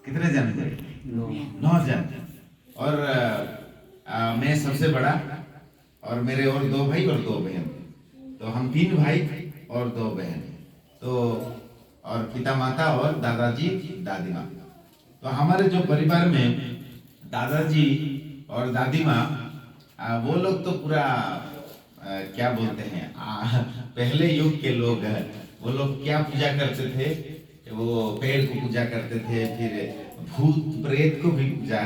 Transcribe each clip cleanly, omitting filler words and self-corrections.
कितने जन थे? 9 जन। और मैं सबसे बड़ा, और मेरे और 2 भाई और 2 बहन, तो हम 3 भाई और 2 बहन। तो और पिता माता और दादाजी दादी माँ। तो हमारे जो परिवार में दादाजी और दादी माँ, वो लोग तो पूरा क्या बोलते हैं, पहले युग के लोग हैं। वो लोग क्या पूजा करते थे, वो पेड़ को पूजा करते थे, फिर भूत प्रेत को भी पूजा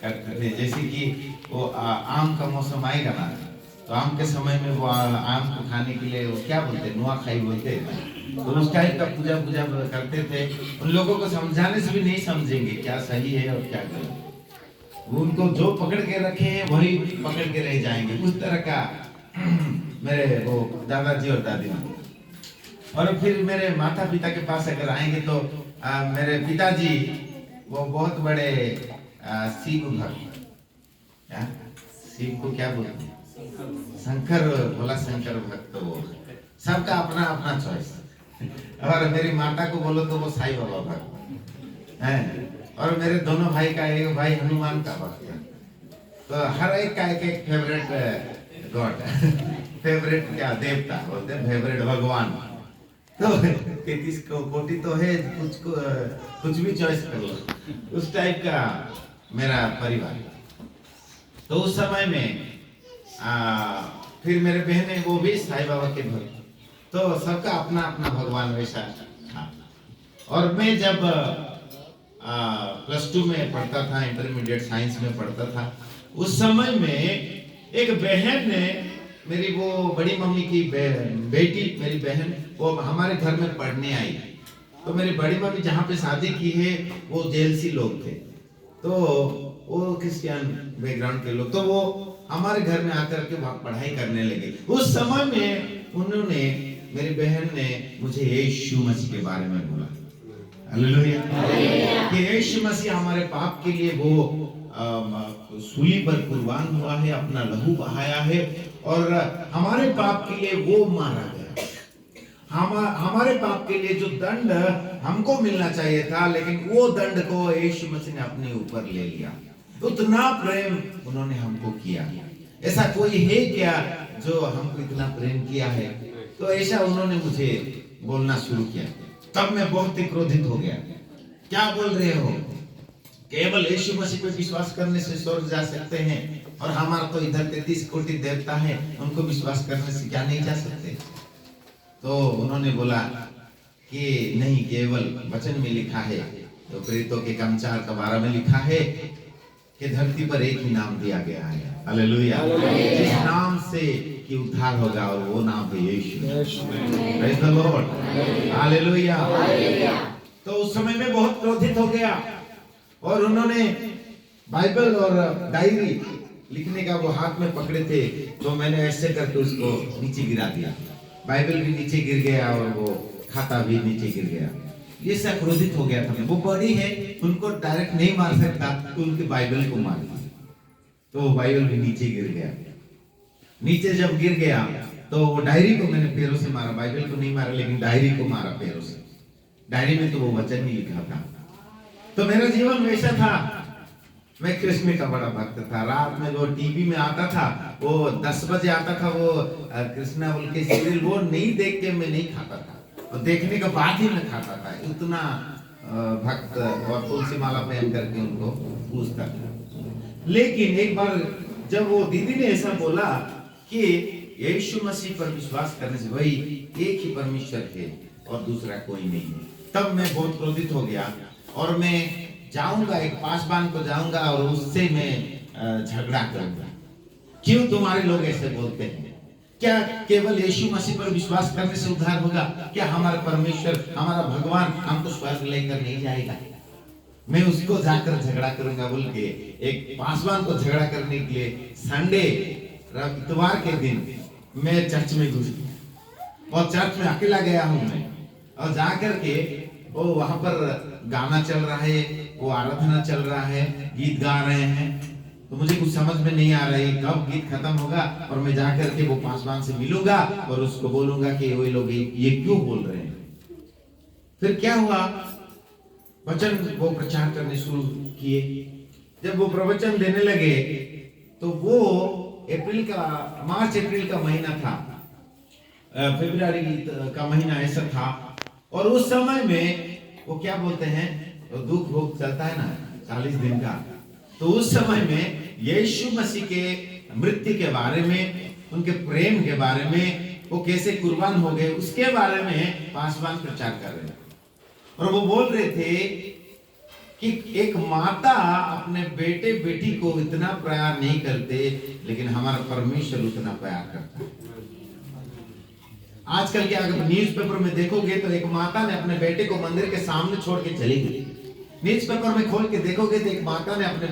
करते थे। जैसे कि वो आम का मौसम आएगा ना, तो आम के समय में वो आम को खाने के लिए वो क्या बोलते हैं, नुआखाई बोलते हैं। तो उस टाइप का पूजा करते थे। उन लोगों को समझाने से भी नहीं समझेंगे क्या सही है और क्या गलत। वो उनको जो पकड़ के रखे हैं वही पकड़ के रह जाएंगे, उस तरह का मेरे वो दादाजी और दादी माँ। और फिर मेरे माता पिता के पास अगर आएंगे तो मेरे पिताजी वो बहुत बड़े शिव भक्त, शिव को क्या बोलते हैं, शंकर, भोला शंकर भक्त। तो वो सबका अपना अपना चॉइस। और मेरी माता को बोलो तो वो साईं बाबा भक्त है। और मेरे दोनों भाई का, एक भाई हनुमान का भक्त है। तो हर एक का एक फेवरेट गॉड, फेवरेट क्या देवता बोलते हैं, फेवरेट भगवान। तो 33 कोटि तो है, कुछ भी चॉइस कर लो, उस टाइप का मेरा परिवार। तो उस समय में फिर मेरे बहन है वो भी साईं बाबा के भक्त। तो सबका अपना अपना भगवान वैसा था। और मैं जब +2 में पढ़ता था, इंटरमीडिएट साइंस में पढ़ता था, उस समय में एक बहन ने, मेरी वो बड़ी मम्मी की बेटी, मेरी बहन, वो हमारे घर में पढ़ने आई। तो मेरी बड़ी मम्मी जहाँ पे शादी की है वो जेलसी लोग थे, तो वो क्रिश्चियन बैकग्राउंड के लोग, तो वो हमारे घर में आकर के पढ़ाई करने लगे। उस समय में उन्होंने, मेरी बहन ने मुझे यीशु मसीह के बारे में बोला, हालेलुया, कि यीशु मसीह हमारे पाप के लिए वो सूली पर कुर्बान हुआ है, अपना लहू बहाया है, और हमारे पाप के लिए वो मारा गया। हमारे पाप के लिए जो दंड हमको मिलना चाहिए था, लेकिन वो दंड को यीशु मसीह ने अपने ऊपर ले लिया। उतना प्रेम उन्होंने हमको किया। ऐसा कोई है क्या जो हमको इतना प्रेम किया है? तो ऐसा उन्होंने मुझे बोलना शुरू किया। तब मैं बहुत ही क्रोधित हो गया। क्या बोल रहे हो? केवल यीशु मसीह पे विश्वास करने से स्वर्ग जा सकते हैं, और हमारा तो इधर 33 कोटि देवता है, उनको विश्वास करने से क्या नहीं जा सकते? तो उन्होंने बोला कि नहीं, केवल वचन में लिखा है, तो प्रेरितों के काम 4:12 में लिखा है कि धरती पर एक ही नाम दिया गया है, हालेलुया, जिस नाम से कि उद्धार होगा, और वो नाम है Yeshu. Praise the lord, hallelujah. तो उस समय में बहुत क्रोधित हो गया, और उन्होंने बाइबल और डायरी लिखने का वो हाथ में पकड़े थे, तो मैंने ऐसे करके उसको नीचे गिरा दिया। बाइबल भी नीचे गिर गया और वो खाता भी नीचे गिर गया। ये सब क्रोधित हो गया था मैं। वो बड़ी है, उनको डायरेक्ट नहीं मार सकता, तो उनके बाइबल को मार दिया, तो वो बाइबल भी नीचे गिर गया। नीचे जब गिर गया तो वो डायरी को मैंने पैरों से मारा, बाइबल को नहीं मारा, लेकिन डायरी को मारा पैरों से। डायरी में तो वो वचन ही लिखा था। तो मेरा जीवन वैसा था। मैं कृष्ण का बड़ा भक्त था। रात में वो टीवी में आता था, वो 10 बजे आता था, वो कृष्णा बोल के सीरियल, वो नहीं देख के मैं नहीं खाता था, और देखने के बाद ही मैं खाता था। इतना भक्त, और तुलसी माला पहन करके उनको पूछता था। लेकिन एक बार जब वो दीदी ने ऐसा बोला कि यीशु मसीह पर विश्वास करने से वही एक ही परमेश्वर है और दूसरा कोई नहीं है, तब मैं बहुत क्रोधित हो गया, और मैं जाऊंगा, एक पासवान को जाऊंगा और उससे मैं झगड़ा करूंगा। क्यों तुम्हारे लोग ऐसे बोलते हैं? क्या केवल यीशु मसीह पर विश्वास करने से उद्धार होगा? क्या हमारा परमेश्वर, हमारा भगवान हमको स्वर्ग लेकर नहीं जाएगा? मैं उसको जाकर झगड़ा करूंगा बोल के एक पासवान को झगड़ा करने के लिए संडे, इतवार के दिन मैं चर्च में घुस गया, और चर्च में अकेला गया हूं मैं, और जाकर के वो वहां पर गाना चल रहा है, वो आराधना चल रहा है, गीत गा रहे हैं, तो मुझे कुछ समझ में नहीं आ रहा है कब गीत खत्म होगा, और मैं जाकर के वो पासवान से मिलूंगा और उसको बोलूंगा कि वो लोग ये क्यों बोल रहे हैं। फिर क्या हुआ, वचन वो प्रचार करने शुरू किए। जब वो प्रवचन देने लगे तो वो मार्च अप्रैल का महीना था, फरवरी का महीना ऐसा था। और उस समय में वो क्या बोलते हैं, दुख भोग चलता है ना 40 दिन का, तो उस समय में यीशु मसीह के मृत्यु के बारे में, उनके प्रेम के बारे में, वो कैसे कुर्बान हो गए उसके बारे में पासवान प्रचार कर रहे थे। और वो बोल रहे थे कि एक माता अपने बेटे बेटी को इतना प्यार नहीं करते, लेकिन हमारा परमेश्वर उतना प्यार करता है। आजकल के अगर न्यूज़पेपर में देखोगे तो एक माता ने अपने बेटे को मंदिर के सामने छोड़ के चली गई। न्यूज़पेपर में खोल के देखोगे तो एक माता ने अपने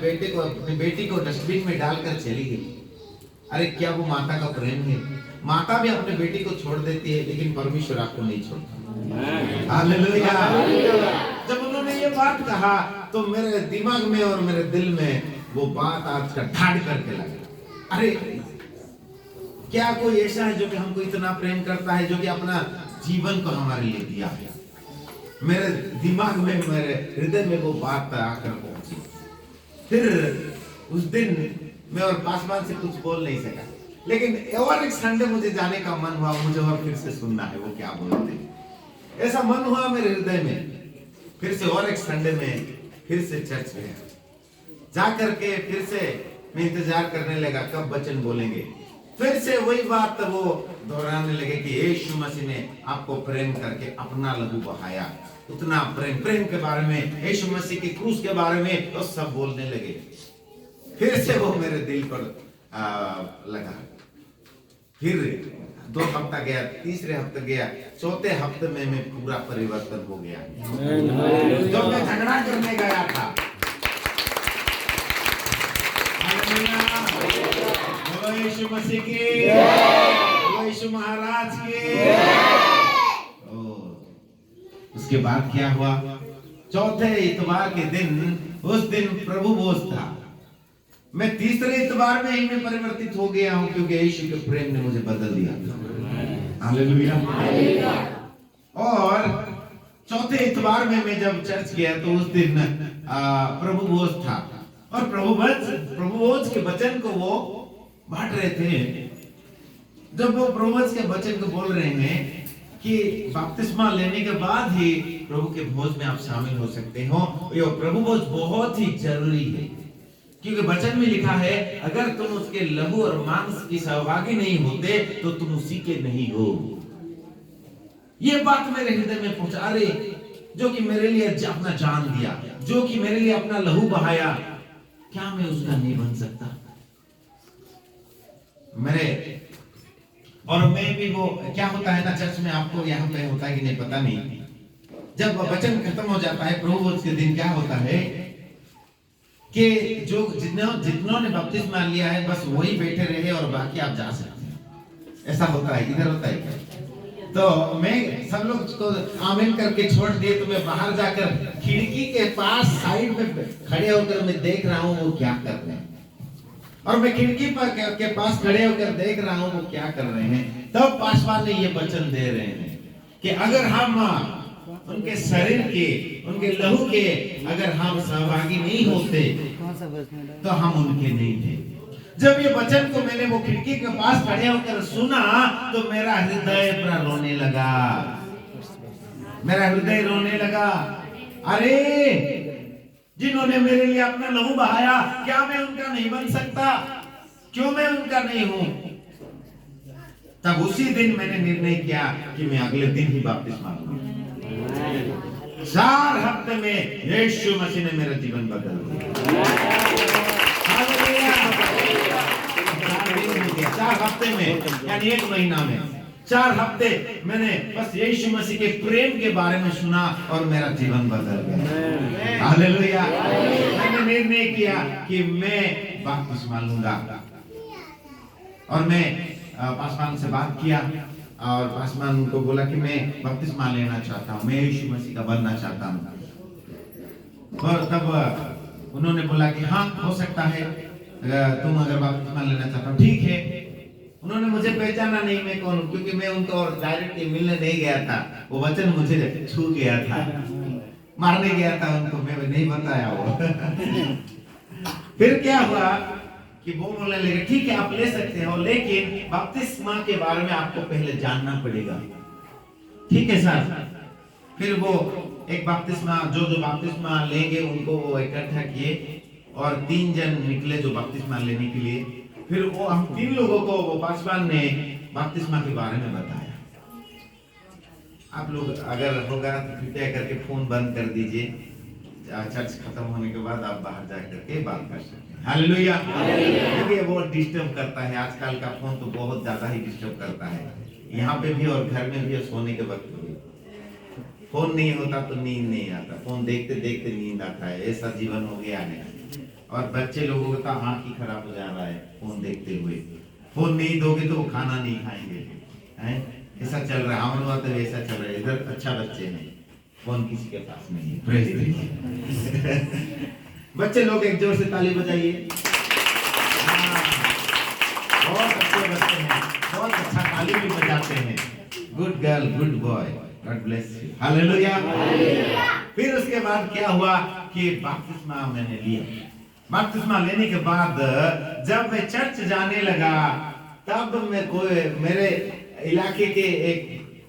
बेटी को डस्टबिन में डालकर चली गई। अरे क्या वो माता का प्रेम है? माता भी अपने बेटी को छोड़ देती है, लेकिन परमेश्वर आपको नहीं छोड़ता। हालेलुया। जब उन्होंने ये बात कहा तो मेरे दिमाग में और मेरे दिल में वो बात आज का ठाड़ करके लगा। अरे क्या कोई ऐसा है जो कि हमको इतना प्रेम करता है, जो कि अपना जीवन को हमारे लिए दिया है? मेरे दिमाग में, मेरे हृदय में वो बात आकर पहुंची। फिर उस दिन मैं और पासवान से कुछ बोल नहीं सका, लेकिन और एक संडे मुझे जाने का मन हुआ, मुझे और फिर से सुनना है वो क्या बोलते हैं। ऐसा मन हुआ मेरे हृदय में। फिर से और एक संडे में फिर से चर्च गया। जा करके फिर से मैं इंतजार करने लगा कब वचन बोलेंगे। फिर से वही बात वो दोहराने लगे कि यीशु मसीह ने आपको प्रेम करके अपना लहू बहाया। उतना प्रेम के बारे में, यीशु मसीह की क्रूस के बारे में तो सब बोलने लगे। फिर से वो मेरे दिल पर लगा। फिर 2 हफ्ता गया, तीसरे हफ्ते गया, चौथे हफ्ते में मैं पूरा परिवर्तन हो गया। जब मैं झगड़ा करने गया था, यीशु मसीह की, यीशु महाराज की। उसके बाद क्या हुआ? चौथे इतवार के दिन, उस दिन प्रभु भोज था। मैं तीसरे इतवार में ही मैं परिवर्तित हो गया हूं, क्योंकि यीशु के प्रेम ने मुझे बदल दिया। हालेलुया। और चौथे इतवार में मैं जब चर्च गया तो उस दिन प्रभु भोज था। और प्रभु भोज के वचन को वो बांट रहे थे। जब वो प्रभु भोज के वचन को बोल रहे हैं कि बपतिस्मा लेने के बाद ही प्रभु के भोज में आप शामिल हो सकते हो, ये प्रभु भोज बहुत ही जरूरी है, क्योंकि वचन में लिखा है अगर तुम उसके लहू और मांस की सहभागी नहीं होते तो तुम उसी के नहीं हो। ये बात मेरे हृदय में पहुंचा रहे, जो कि मेरे लिए अपना जान दिया, जो कि मेरे लिए अपना लहू बहाया, क्या मैं उसका नहीं बन सकता? और मैं भी वो, क्या होता है ना चर्च में, आपको यहाँ पे होता है कि नहीं पता नहीं, जब वचन खत्म हो जाता है प्रभु भोज के दिन, क्या होता है कि जो जितनों ने बपतिस्मा लिया है बस वही बैठे रहे और बाकी आप जा सकते हैं। ऐसा होता है, इधर होता है क्या? तो मैं सब लोग को आमीन करके छोड़ दिए, तो मैं बाहर जाकर खिड़की के पास साइड में खड़े होकर मैं देख रहा हूँ वो क्या कर रहे हैं। और मैं खिड़की पर के पास खड़े होकर देख रहा हूँ वो क्या कर रहे हैं। तब पासवान ने ये वचन दे रहे हैं कि अगर हम उनके शरीर के, उनके लहू के अगर हम सहभागी नहीं होते तो हम उनके नहीं थे। जब ये वचन को मैंने वो खिड़की के पास खड़े होकर सुना तो मेरा हृदय पूरा रोने लगा, मेरा हृदय रोने लगा। अरे जिन्होंने मेरे लिए अपना लहू बहाया, क्या मैं उनका नहीं बन सकता? क्यों मैं उनका नहीं हूं? तब उसी दिन मैंने निर्णय किया कि मैं अगले दिन ही बपतिस्मा लूंगा। 4 हफ्ते में यीशु मसीह ने मेरा जीवन बदल दिया। 4 हफ्ते में, यानी 1 महीना में 4 हफ्ते मैंने बस यीशु मसीह के प्रेम के बारे में सुना और मेरा जीवन बदल गया। हालेलुया। मैंने निर्णय किया कि मैं बपतिस्मा लूंगा। और मैं पासवान से बात किया और पासवान को बोला कि मैं बपतिस्मा लेना चाहता हूँ, मैं यीशु मसीह का बनना चाहता हूँ। और तब उन्होंने बोला कि हाँ हो सकता है, तुम अगर बपतिस्मा लेना चाहता हो ठीक है। उन्होंने मुझे पहचाना नहीं मैं कौन हूँ, क्योंकि मैं उनको और डायरेक्टली मिलने नहीं गया था, वो वचन मुझे छू गया था। मारने गया था उनको, मैं नहीं बताया वो। फिर क्या हुआ कि वो बोलने लगे ठीक है आप ले सकते हो, लेकिन बपतिस्मा के बारे में आपको पहले जानना पड़ेगा। ठीक है सर। फिर वो एक बपतिस्मा जो बपतिस्मा लेंगे उनको वो इकट्ठा किए और 3 जन निकले जो बपतिस्मा लेने के लिए। फिर वो हम 3 लोगों को वो पासवान ने बपतिस्मा के बारे में बताया। आप लोग अगर होगा तो कृपया करके फोन बंद कर दीजिए, चर्च खत्म होने के बाद आप बाहर जा करके बात कर सकते हैं। हालेलुया। क्योंकि वो डिस्टर्ब करता है, आजकल का फोन तो बहुत ज्यादा ही डिस्टर्ब करता है, यहाँ पे भी और घर में भी और सोने के वक्त भी। फोन नहीं होता तो नींद नहीं आता, फोन देखते देखते नींद आता है, ऐसा जीवन हो गया है। और बच्चे लोगों का आंख ही खराब हो जा रहा है फोन देखते हुए। फोन नहीं दोगे तो वो खाना नहीं खाएंगे, हैं? ऐसा चल रहा है, हमारे वहाँ तो ऐसा चल रहा है। इधर अच्छा बच्चे हैं, फोन किसी के पास नहीं है। बच्चे लोग एक जोर से ताली बजाइए। बहुत अच्छे बच्चे हैं, बहुत अच्छा ताली भी बजाते हैं। Good girl, good boy, God bless you. Hallelujah. फिर उसके बाद क्या हुआ कि बपतिस्मा मैंने लिया। बपतिस्मा लेने के बाद जब मैं चर्च जाने लगा, तब मेरे इलाके के एक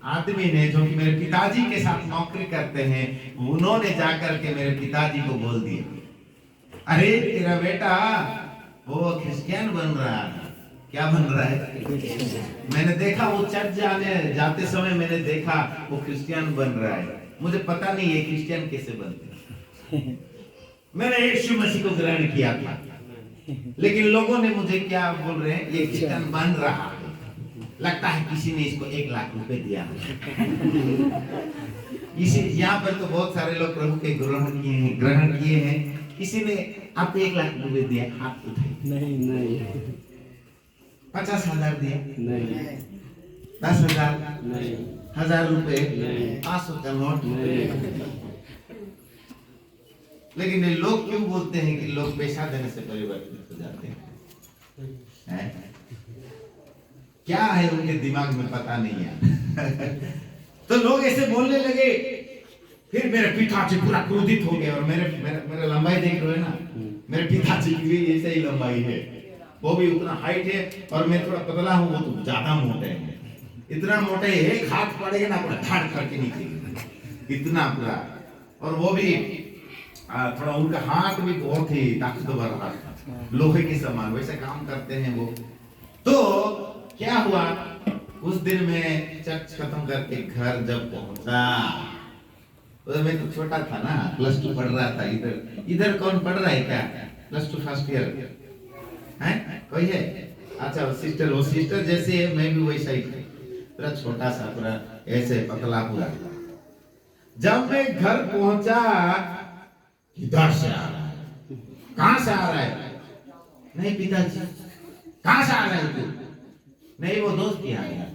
आदमी ने, जो कि मेरे पिताजी के साथ नौकरी करते हैं, उन्होंने जाकर के मेरे पिताजी को बोल दिया, अरे तेरा बेटा वो क्रिश्चियन बन रहा है। क्या बन रहा है? मैंने देखा वो चर्च जाते समय मैंने देखा वो क्रिश्चियन बन रहा है। मुझे पता नहीं ये क्रिश्चियन कैसे बनते हैं। मैंने यीशु मसीह को ग्रहण किया था, लेकिन लोगों ने मुझे क्या बोल रहे हैं, ये क्रिश्चियन बन रहा है। लगता है किसी ने इसको 1 लाख रुपए दिया। इसी यहाँ पर तो बहुत सारे लोग प्रभु के ग्रहण किए हैं। किसी ने आपको 1 लाख रुपए दिया? हाथ उठाइए। नहीं। 50,000 दिया? नहीं। 10,000? नहीं। 1,000 रुपए? 500 का नोट? लेकिन लोग क्यों बोलते हैं कि लोग पैसा देने से परिवर्तित हो जाते हैं? क्या है उनके दिमाग में पता नहीं है। तो लोग ऐसे बोलने लगे। फिर मेरे पिताजी पूरा क्रोधित हो गए। और मेरे लंबाई देख रहे हो ना, मेरे पिताजी की भी ऐसे ही लंबाई है। वो भी उतना हाइट है और मैं थोड़ा पतला हूँ, वो तो ज्यादा मोटे हैं। इतना मोटे है, एक हाथ पड़ेगा ना पूरा ठाड़ करके नीचे, इतना पूरा। और वो भी थोड़ा, उनका हाथ भी बहुत ही ताकतवर हाथ, लोहे के समान, वैसे काम करते हैं वो। तो क्या हुआ, उस दिन मैं चर्च खत्म करके घर जब पहुंचा, तो मैं तो छोटा था ना, +2 पढ़ रहा था। इधर कौन पढ़ रहा है क्या? +2 फर्स्ट ईयर है? कोई है? अच्छा, वो सिस्टर जैसे है, मैं भी वैसा ही था, पूरा छोटा सा, पूरा ऐसे पतला पूरा। जब मैं घर पहुंचा, किधर से आ रहा है? कहां से आ रहा है? नहीं पिताजी। कहां से आ रहा है तू? नहीं, वो दोस्त के यहाँ गया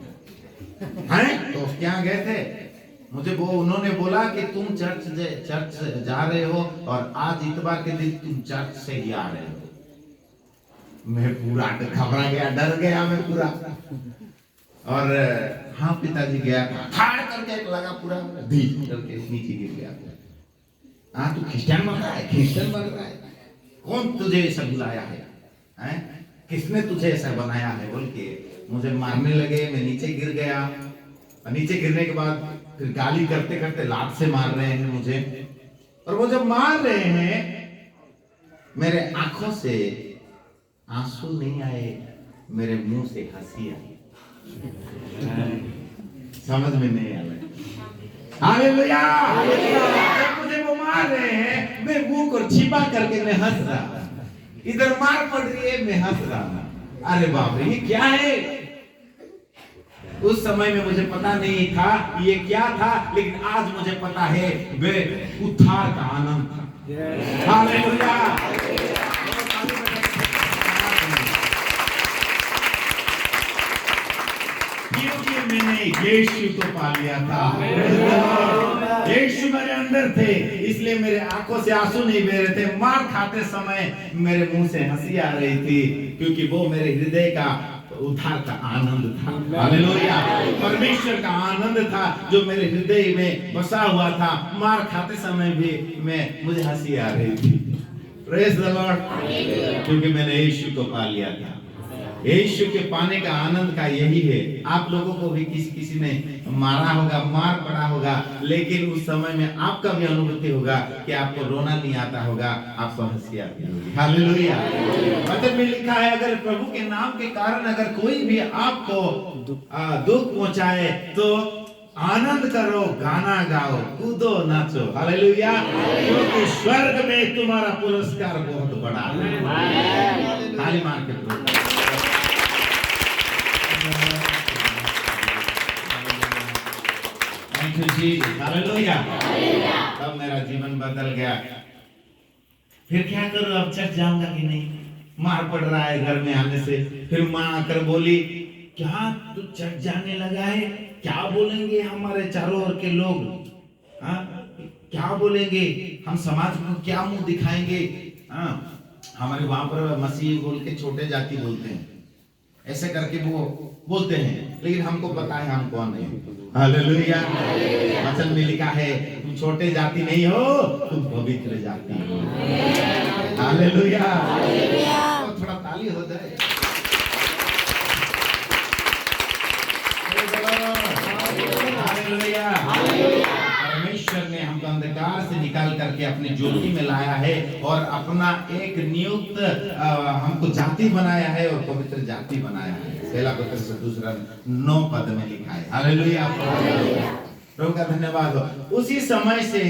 है। दोस्त के यहाँ गए थे। मुझे वो उन्होंने बोला कि तुम चर्च जा रहे हो और आज इतवार के दिन तुम चर्च से ही आ रहे हो। मैं पूरा घबरा गया, डर गया मैं पूरा। और हाँ पिताजी गया था, ठाड़ करके लगा पूरा, धीरे करके नीचे गिर गया। हाँ, तू क्रिश्चियन बन रहा है? क्रिश्चियन बन रहा है? कौन तुझे ऐसा बुलाया है? किसने तुझे ऐसा बनाया है? बोल के मुझे मारने लगे। मैं नीचे गिर गया। नीचे गिरने के बाद फिर गाली करते करते लात से मार रहे हैं मुझे। और वो जब मार रहे हैं, मेरे आंखों से आंसू नहीं आए, मेरे मुंह से हंसी आई। समझ में नहीं आया। हालेलुया। जब मुझे वो मार रहे हैं, मैं मुंह को छिपा करके मैं हंस रहा। इधर मार पड़ रही है, मैं हंस रहा। अरे बाप रे, ये क्या है? उस समय में मुझे पता नहीं था ये क्या था, लेकिन आज मुझे पता है वे उद्धार का आनंद था। हालेलुया। क्योंकि मैंने यीशु को पा लिया था। यीशु मेरे अंदर थे, इसलिए मेरे आंखों से आंसू नहीं बह रहे थे। मार खाते समय मेरे मुंह से हंसी आ रही थी, क्योंकि वो मेरे हृदय का उद्धार का आनंद था। हालेलुया। परमेश्वर का आनंद था जो मेरे हृदय में बसा हुआ था। मार खाते समय भी मुझे हंसी आ रही थी। Praise the Lord. क्योंकि मैंने यीशु को पा लिया था। यीशु के पाने का आनंद का यही है। आप लोगों को भी किसी ने मारा होगा, मार पड़ा होगा, लेकिन उस समय में आपका भी अनुभूति होगा कि आपको रोना नहीं आता होगा, आपको हंसी आती होगी। हालेलुया। वचन में लिखा है, अगर प्रभु के नाम के कारण अगर कोई भी आपको दुख पहुंचाए तो आनंद करो, गाना गाओ, कूदो, नाचो। हालेलुया। क्योंकि स्वर्ग में तुम्हारा पुरस्कार बहुत बड़ा है। ताली मार के प्रभु। हालेलुया। तब मेरा जीवन बदल गया। फिर क्या करूं, अब चर्च जाऊंगा कि नहीं? मार पड़ रहा है घर में आने से। फिर माँ आकर बोली, क्या तू चर्च जाने लगा है? क्या बोलेंगे हमारे चारों ओर के लोग? हाँ, क्या बोलेंगे? हम समाज को क्या मुंह दिखाएंगे? हाँ, हमारे वहां पर मसीह बोल के छोटे जाति बोलते हैं, ऐसे करके वो बोलते हैं, लेकिन हमको पता है हम कौन है। हालेलुया। वचन में लिखा है, तुम छोटे जाति नहीं हो, तुम पवित्र जाति हो। हालेलुया। तो थोड़ा ताली हो जाए। हालेलुया। परमेश्वर ने हमको अंधकार से निकाल करके अपनी ज्योति में लाया है और अपना एक नियुक्त हमको जाति बनाया है और पवित्र जाति बनाया है। पहला पत्र 2:9 पद में लिखा है। हालेलुया। प्रभु का धन्यवाद हो। उसी समय से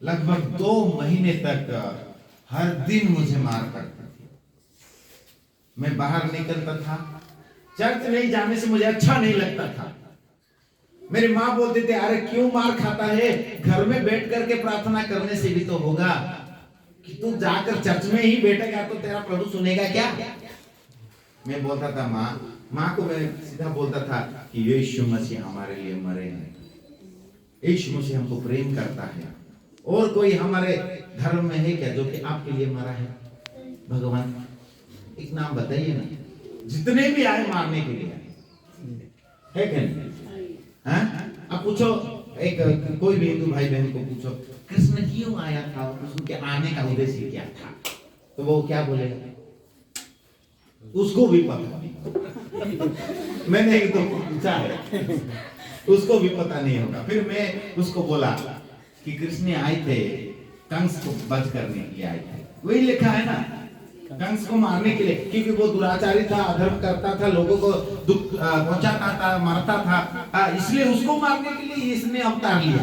लगभग 2 महीने तक हर दिन मुझे मार पड़ती थी। मैं बाहर निकलता था, चर्च नहीं जाने से मुझे अच्छा नहीं लगता था। मेरी माँ बोलते थे, अरे क्यों मार खाता है? घर में बैठ करके प्रार्थना करने से भी तो होगा, कि तू जाकर चर्च में ही बैठेगा तो तेरा प्रभु सुनेगा क्या? मैं बोलता था माँ को मैं सीधा बोलता था कि यीशु मसीह हमारे लिए मरे हैं, यीशु मसीह हमको प्रेम करता है, और कोई हमारे धर्म में है क्या जो कि आपके लिए मरा है? भगवान एक नाम बताइए ना। जितने भी आए मारने के लिए है क्या नहीं? हाँ? अब पूछो, एक कोई भी हिंदू भाई बहन को पूछो, कृष्ण क्यों आया था, उसके आने का उद्देश्य क्या था, तो वो क्या बोलेगा? उसको भी पता नहीं। मैंने एक तो पूछा है, उसको भी पता नहीं होगा। फिर मैं उसको बोला कि कृष्ण आए थे कंस को वध करने के लिए आए थे। वही लिखा है ना, कंस को मारने के लिए, क्योंकि वो दुराचारी था, अधर्म करता था, लोगों को दुख पहुंचाता था, मारता था, इसलिए उसको मारने के लिए इसने अवतार लिया।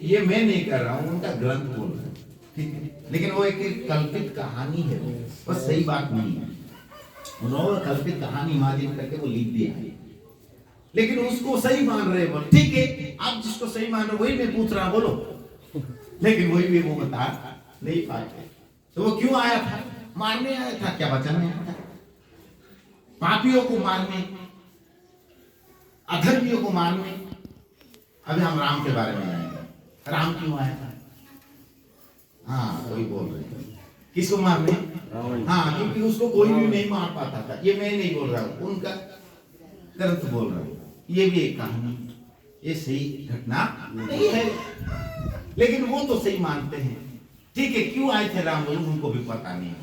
ये मैं नहीं कर रहा हूँ, उनका ग्रंथ बोल रहा है, ठीक है? लेकिन वो एक कल्पित कहानी है, वो सही बात नहीं है। उन्होंने कल्पित कहानी माध्यम करके वो लिख दिया है, लेकिन उसको सही मान रहे बोल, ठीक है, आप जिसको सही मान रहे वही मैं पूछ रहा, बोलो। लेकिन वही भी वो बता नहीं पाते। तो वो क्यों आया था? मारने आया था क्या? वचन में आया था पापियों को मारने, अधर्मियों को मारने। अभी हम राम के बारे में जाएंगे। राम क्यों आया था? हाँ, कोई बोल रहे थे किसको मारने? हाँ, क्योंकि उसको कोई भी नहीं मार पाता था। ये मैं नहीं बोल रहा हूँ, उनका ग्रंथ बोल रहा हूँ। ये भी एक कहानी, ये सही घटना नहीं है, लेकिन वो तो सही मानते हैं। ठीक है, क्यों आए थे राम, उनको भी पता नहीं होगा।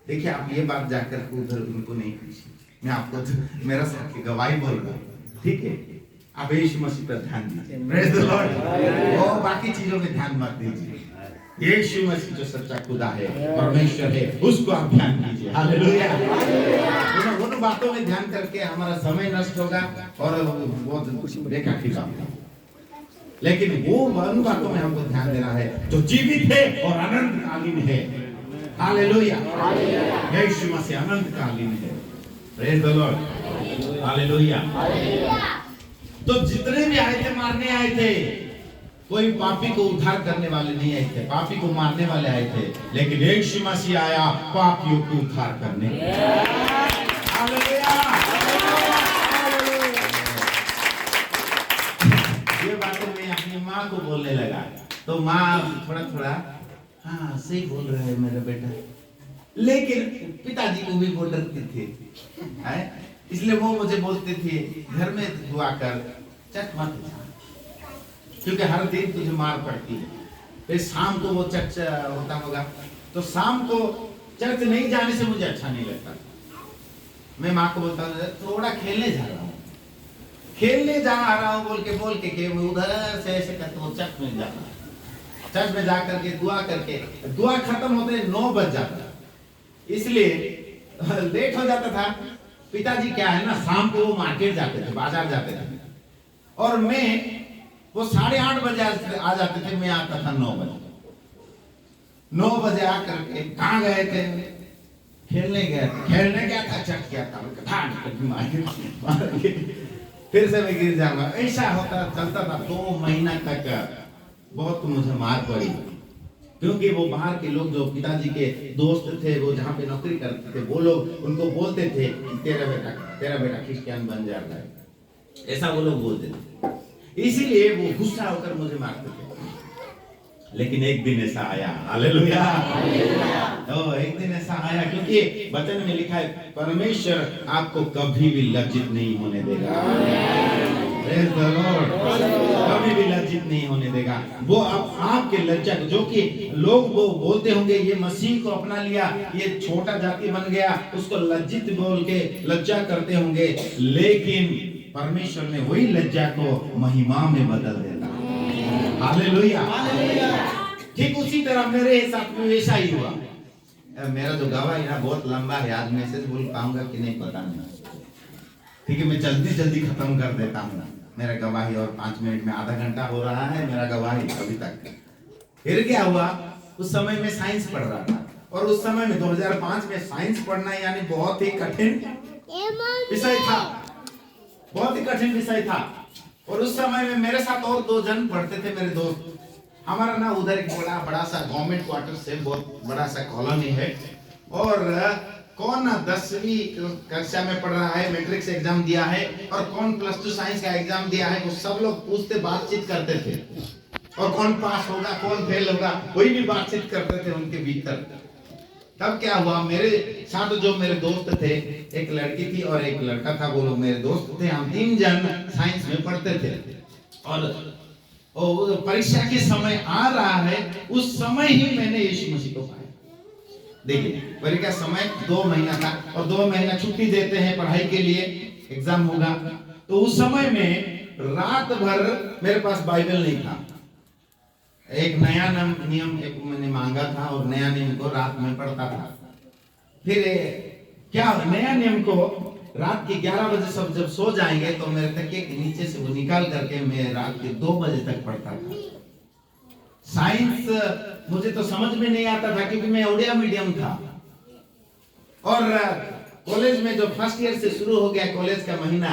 देखिए, आप ये बात जाकर उधर उनको नहीं पूछिए, मैं आपको मेरा साथ गवाही बोल रहा हूँ, ठीक है? आप यीशु मसीह पर ध्यान दीजिए। Praise the Lord. और बाकी चीजों में ध्यान मत दीजिए। यीशु मसीह जो सच्चा खुदा है, परमेश्वर है, उसको आप ध्यान दीजिए। हालेलुया। उन बातों में ध्यान करके हमारा समय नष्ट होगा और बहुत बेकार काम। लेकिन वो उन बातों में हमको ध्यान देना है जो जीवित है और अनंतकालीन है। हालेलुया। यीशु मसीह अनंतकालीन है। Praise the lord. हालेलुया। तो जितने भी आए थे मारने आए थे, कोई पापी को उद्धार करने वाले नहीं आए थे, पापी को मारने वाले आए थे। लेकिन यीशु मसीह आया पापियों को उद्धार करने। हालेलुया। ये बातें मैं अपनी माँ को बोलने लगा, तो माँ थोड़ा थोड़ा हाँ सही बोल रहा है मेरा बेटा, लेकिन पिताजी को भी वो डरते थे, इसलिए वो मुझे बोलते थे घर में दुआ कर, चर्च मत जा, क्योंकि हर दिन तुझे मार पड़ती है। फिर शाम को वो चर्च होता होगा, तो शाम को चर्च नहीं जाने से मुझे अच्छा नहीं लगता। मैं माँ को बोलता हूँ थोड़ा खेलने जा रहा हूँ, खेलने जा रहा हूँ बोल के मैं उधर से ऐसे करते वो चर्च में जाता, चर्च में जा करके दुआ खत्म होते 9 बज जाता, इसलिए लेट हो जाता था। पिताजी क्या है ना, शाम को वो मार्केट जाते थे, बाजार जाते थे, और मैं वो 8:30 बजे आ जाते थे, मैं आता था 9 बजे। 9 बजे आकर के कहाँ गए थे, खेलने गया था, चट गया था, फिर से मैं गिर जाऊंगा, ऐसा होता चलता था 2 महीना तक। बहुत मुझे मार पड़ी, क्योंकि वो बाहर के लोग जो पिताजी के दोस्त थे, वो जहाँ पे नौकरी करते थे, वो लोग उनको बोलते थे तेरा बेटा क्रिश्चियन बन जाता है, ऐसा वो लोग बोलते थे, इसीलिए वो गुस्सा होकर मुझे मारते थे। लेकिन एक दिन ऐसा आया, हालेलुया, एक दिन ऐसा आया, क्योंकि वचन में लिखा है परमेश्वर आपको कभी भी लज्जित नहीं होने देगा, कभी भी लज्जित नहीं होने देगा। वो आपके लज्जा, जो कि लोग वो बोलते होंगे ये मसीह को अपना लिया, ये छोटा जाति बन गया, उसको लज्जित बोल के लज्जा करते होंगे, लेकिन परमेश्वर ने वही लज्जा को महिमा में बदल देता। हालेलुया। ठीक उसी तरह मेरे साथ में वैसा ही हुआ। मेरा जो गवाही ना बहुत लंबा है, आज मैसेज बोल पाऊंगा कि नहीं पता नहीं, ठीक है, मैं जल्दी खत्म कर देता हूँ मेरा गवाही, और 5 मिनट में आधा घंटा हो रहा है मेरा गवाही अभी तक। फिर क्या हुआ, उस समय में साइंस पढ़ रहा था, और उस समय में 2005 में साइंस पढ़ना यानी बहुत ही कठिन विषय था, बहुत ही कठिन विषय था। और उस समय में मेरे साथ और 2 जन पढ़ते थे, मेरे दोस्त। हमारा ना उधर एक बड़ा सा गवर्नमेंट क्वार्टर से बहुत बड़ा सा कॉलोनी है, और कौन 10वीं कक्षा में पढ़ रहा है, मैट्रिक्स एग्जाम दिया है, और कौन +2 साइंस का एग्जाम दिया है, वो सब लोग पूछते, बातचीत करते थे, और कौन पास होगा कौन फेल होगा, कोई भी बातचीत करते थे उनके भीतर। तब क्या हुआ, मेरे साथ जो मेरे दोस्त थे, एक लड़की थी और एक लड़का था, वो लोग मेरे दोस्त थे, हम 3 जन साइंस में पढ़ते थे। और परीक्षा के समय आ रहा है, उस समय ही मैंने यीशु मसीह को पाया। देखिए, परीक्षा समय 2 महीना था, और 2 महीना छुट्टी देते हैं पढ़ाई के लिए, एग्जाम होगा, तो उस समय में रात भर मेरे पास बाइबल नहीं था। एक नया नियम एक मैंने मांगा था, और नया नियम को रात में पढ़ता था। फिर क्या नया नियम को रात के 11 बजे सब जब सो जाएंगे, तो मेरे तकिए के नीचे से वो निकाल करके मैं रात के 2 बजे तक पढ़ता था। साइंस मुझे तो समझ में नहीं आता था, क्योंकि मैं ओडिया मीडियम था, और कॉलेज में जो फर्स्ट ईयर से शुरू हो गया कॉलेज का महीना,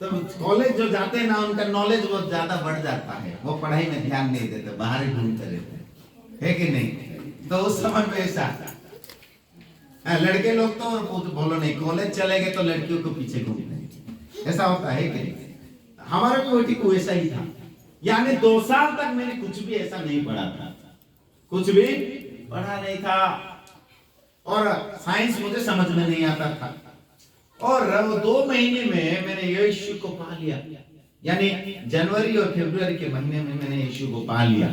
तो कॉलेज जो जाते हैं ना, उनका नॉलेज बहुत ज्यादा बढ़ जाता है, वो पढ़ाई में ध्यान नहीं देते, बाहर ही घूमते रहते हैं, कि नहीं। तो उस समय में ऐसा लड़के लोग तो बोलो नहीं, कॉलेज चले गए तो लड़कियों को पीछे घूमते, ऐसा होता है कि नहीं। हमारा भी ठीक वैसा ही था, यानी 2 साल तक मैंने कुछ भी ऐसा नहीं पढ़ा था, कुछ भी पढ़ा नहीं था, और साइंस मुझे समझ में नहीं आता था। और वो 2 महीने में मैंने यीशु को पा लिया, यानी जनवरी और फरवरी के महीने में मैंने यीशु को पा लिया,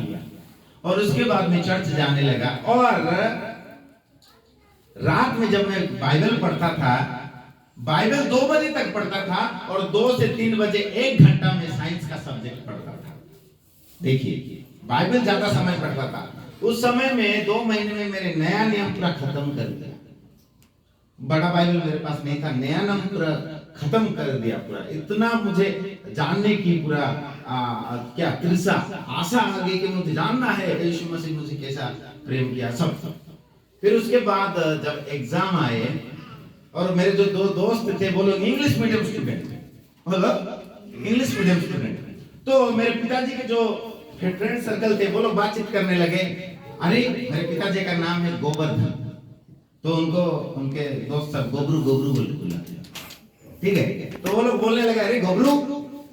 और उसके बाद मैं चर्च जाने लगा। और रात में जब मैं बाइबल पढ़ता था, बाइबल 2 बजे तक पढ़ता था, और 2 से 3 बजे 1 घंटा में साइंस का सब्जेक्ट पढ़ता था। देखिए, बाइबल ज्यादा समय पढ़ता था। उस समय में 2 महीने में मेरे नया नियम पूरा खत्म कर दिया। बड़ा बाइबल मेरे पास नहीं था, नया नियम पूरा खत्म कर दिया पूरा। इतना मुझे जानने की पूरा क्या तृषा, आशा आ गई कि मुझे जानना है यीशु मसीह मुझे कैसा प्रेम किया, सब। फिर उसके बाद जब एग्जाम आए, और मेरे जो 2 दोस्त थे वो लोग इंग्लिश मीडियम स्टूडेंट थे, मतलब इंग्लिश मीडियम स्टूडेंट, तो मेरे पिताजी के जो फ्रेंड सर्कल थे वो लोग बातचीत करने लगे। अरे मेरे पिताजी का नाम है गोवर्धन, तो उनको उनके दोस्त सब गोबरू बोलते, ठीक है। तो वो लोग बोलने लगे, अरे गोबरू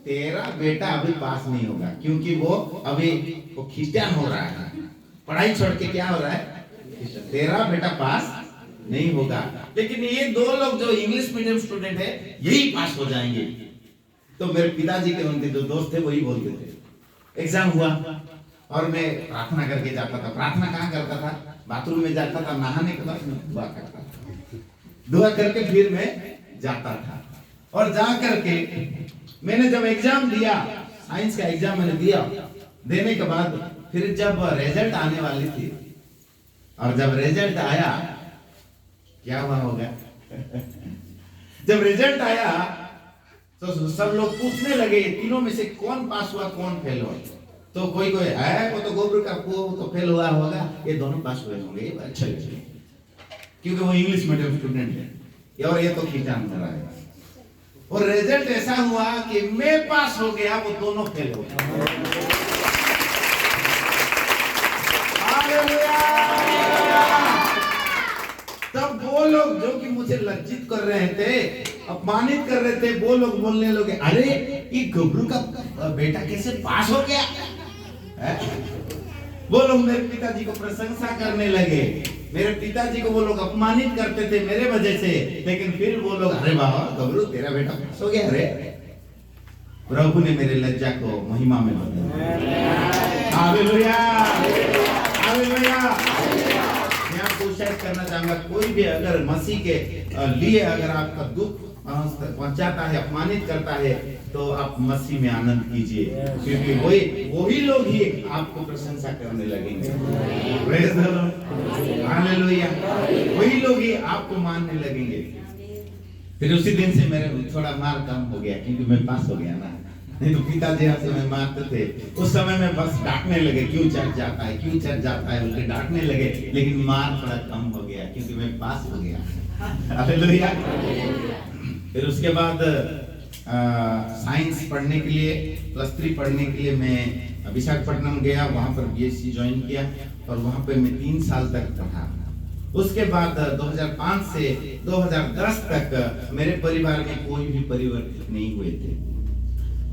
तेरा बेटा अभी पास नहीं होगा, क्योंकि वो अभी वो क्रिश्चियन हो रहा है, पढ़ाई छोड़ के क्या हो रहा है, तेरा बेटा पास नहीं होगा। लेकिन ये दो लोग जो इंग्लिश मीडियम स्टूडेंट है यही पास हो जाएंगे। तो मेरे पिताजी के उनके जो दोस्त थे वही बोलते थे। एग्जाम हुआ और मैं प्रार्थना करके जाता था। प्रार्थना कहाँ करता था? बाथरूम में जाता था, नहाने के बाद दुआ करता था, दुआ करके फिर मैं जाता था। और जा करके मैंने जब एग्जाम दिया, साइंस का एग्जाम मैंने दिया, देने के बाद फिर जब रिजल्ट आने वाली थी और जब रिजल्ट आया, क्या हुआ होगा जब रिजल्ट आया तो सब लोग पूछने लगे तीनों में से कौन पास हुआ कौन फेल हुआ। तो कोई कोई है वो तो गोब्रू का वो तो फेल हुआ होगा, ये दोनों पास हुए होंगे, ये अच्छा लगे क्योंकि वो इंग्लिश मीडियम स्टूडेंट है और ये तो खींचान कर रहा है। और रिजल्ट ऐसा हुआ कि मैं पास हो गया, वो दोनों फेल हो गए। तब वो लोग जो कि मुझे लज्जित कर रहे थे, अपमानित कर रहे थे, वो लोग बोलने लगे, अरे ये गोब्रू का बेटा कैसे पास हो गया है? वो लोग मेरे पिताजी को प्रशंसा करने लगे। मेरे पिताजी को वो लोग अपमानित करते थे मेरे वजह से, लेकिन फिर वो लोग, अरे बाबा गोब्रू तेरा बेटा पास हो गया। अरे प्रभु ने मेरे लज्जा को महिमा में बदला। Hallelujah, hallelujah. मैं आपको उत्साहित करना चाहूंगा, कोई भी अगर मसीह के लिए अगर आपका दुख पहुंचाता है, अपमानित करता है, तो आप मसीह में आनंद कीजिए, क्योंकि वही लोग ही आपको प्रशंसा करने लगेंगे। Praise the lord, hallelujah. वही लोग ही आपको मानने लगेंगे। फिर उसी दिन से मेरे थोड़ा मार कम हो गया, क्योंकि मैं पास हो गया ना। नहीं तो पिताजी हमसे मैं मारते थे, उस समय में बस डांटने लगे, क्यों चढ़ जाता है, क्यों चढ़ जाता है, उनके डांटने लगे। लेकिन मार थोड़ा कम हो गया क्योंकि मैं पास हो गया। हालेलुया। फिर उसके बाद साइंस पढ़ने के लिए, +3 पढ़ने के लिए मैं विशाखापट्टनम गया, वहां पर बीएससी ज्वाइन किया और वहां पे मैं 3 साल तक पढ़ा। उसके बाद 2005 से 2010 तक मेरे परिवार में कोई भी परिवर्तन नहीं हुए थे।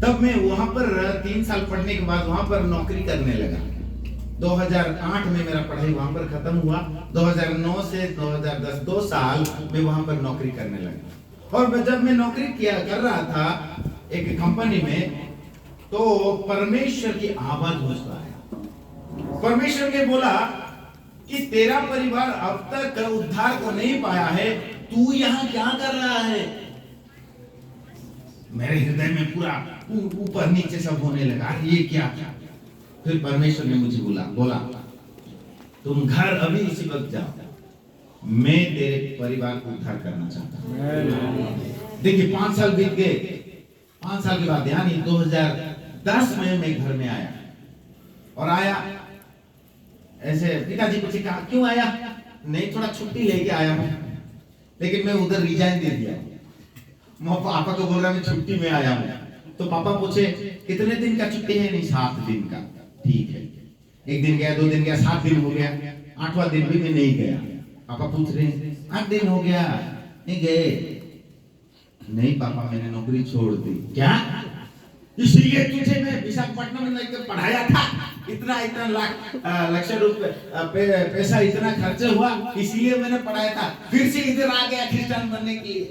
तब मैं वहां पर 3 साल पढ़ने के बाद वहां पर नौकरी करने लगा। 2008 में मेरा पढ़ाई वहां पर खत्म हुआ। 2009 से 2010 2 साल मैं वहां पर नौकरी करने लगा। और जब मैं नौकरी कर रहा था एक कंपनी में, तो परमेश्वर की आवाज मुझको आया। परमेश्वर ने बोला कि तेरा परिवार अब तक उद्धार को नहीं पाया है, तू यहाँ क्या कर रहा है? मेरे हृदय में पूरा ऊपर नीचे सब होने लगा, ये क्या? फिर परमेश्वर ने मुझे बोला तुम घर अभी इसी वक्त जाओ, मैं तेरे परिवार को उद्धार करना चाहता हूं। देखिए 5 साल बीत गए। 5 साल के बाद यानी 2010 में मैं घर में आया और आया ऐसे, पिताजी पूछे कहा क्यों आया? नहीं थोड़ा छुट्टी लेके आया हूं। लेकिन मैं उधर रिजाइन दे दिया। मैं पापा को बोल रहा मैं छुट्टी में आया हूं। तो पापा पूछे कितने दिन का छुट्टी है? नहीं 7 दिन का। ठीक है। 1 दिन गया, 2 दिन गया, 7 दिन हो गया, 8वां दिन भी मैं नहीं गया। पापा पूछ रहे 8 दिन हो गया नहीं गए? नहीं पापा मैंने नौकरी छोड़ दी। क्या? इसलिए तुझे मैं विशाखापट्टनम में लेकर पढ़ाया था, इतना लाख रुपए पैसा इतना खर्च हुआ, इसलिए मैंने पढ़ाया था, फिर से इधर आ गया क्रिश्चियन बनने के लिए।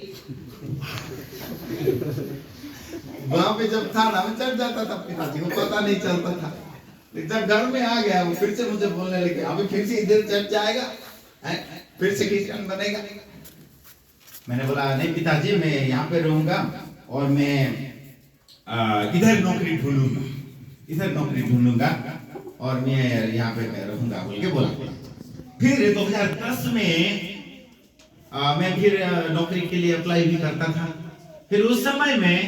वहां पे जब था ना मैं चढ़ जाता था, पिताजी को पता नहीं चलता था। जब घर में आ गया वो फिर से मुझे बोलने लगे अभी फिर से इधर चढ़ जाएगा, फिर से क्रिश्चियन बनेगा। मैंने बोला नहीं पिताजी मैं यहाँ पे रहूंगा और मैं इधर नौकरी ढूंढूंगा, इधर नौकरी ढूंढूंगा और मैं यहाँ पे रहूंगा बोल के बोला। फिर 2010 में मैं फिर नौकरी के लिए अप्लाई भी करता था। फिर उस समय में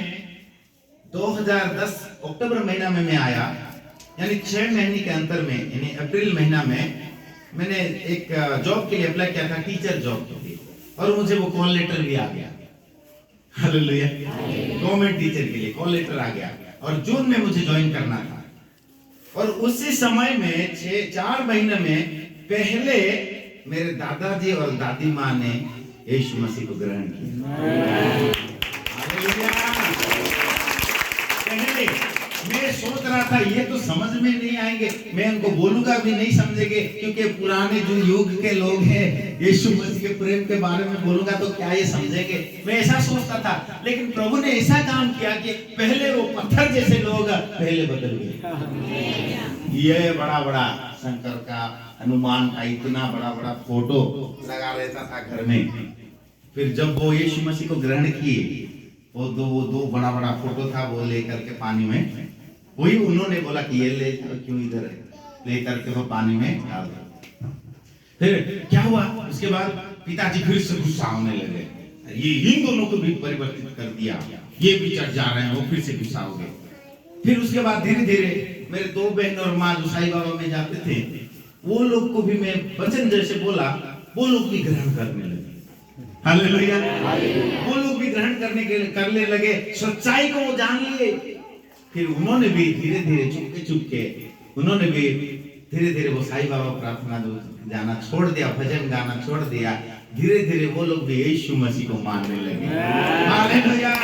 2010 अक्टूबर महीना में मैं आया, यानी 6 महीने के अंतर में, यानी अप्रैल महीना में मैंने एक जॉब के लिए अप्लाई किया था, टीचर जॉब के लिए, और मुझे वो कॉल लेटर भी आ गया। हालेलुया। गवर्नमेंट टीचर के लिए कॉल लेटर आ गया और जून में मुझे ज्वाइन करना था। और उसी समय में 4 महीने में पहले मेरे दादाजी और दादी माँ ने यीशु मसीह को ग्रहण किया। हालेलुया। मैं सोच रहा था ये तो समझ में नहीं आएंगे, मैं उनको बोलूंगा भी नहीं समझेंगे, क्योंकि पुराने जो युग के लोग हैं यीशु मसीह के प्रेम के बारे में बोलूंगा तो क्या ये समझेंगे, मैं ऐसा सोचता था। लेकिन प्रभु ने ऐसा काम किया कि पहले वो पत्थर जैसे लोग पहले बदल गए। ये बड़ा बड़ा शंकर का, हनुमान का इतना बड़ा बड़ा फोटो लगा रहता था घर में। फिर जब वो यीशु मसीह को ग्रहण किए, वो दो बड़ा बड़ा फोटो था, वो लेकर के पानी में, वही उन्होंने बोला कि ये ले क्यों इधर है, लेकर के वो पानी में डाल दो। फिर क्या हुआ, उसके बाद पिताजी फिर से गुस्सा होने लगे, ये इन दोनों को भी परिवर्तित कर दिया, ये भी चढ़ जा रहे हैं, वो फिर से गुस्सा हो गए। फिर उसके बाद धीरे धीरे मेरे दो बहन और माँ जो साईं बाबा में जाते थे, वो लोग को भी मैं वचन जैसे बोला, वो लोग भी ग्रहण करने लगे। हालेलुया। वो लोग भी ग्रहण करने लगे, सच्चाई को वो जान लिए। फिर उन्होंने भी धीरे धीरे चुपके उन्होंने भी धीरे धीरे वो साईं बाबा प्रार्थना जाना छोड़ दिया, भजन गाना छोड़ दिया। धीरे धीरे वो लोग भी यीशु मसीह को मानने लगे। हालेलुया।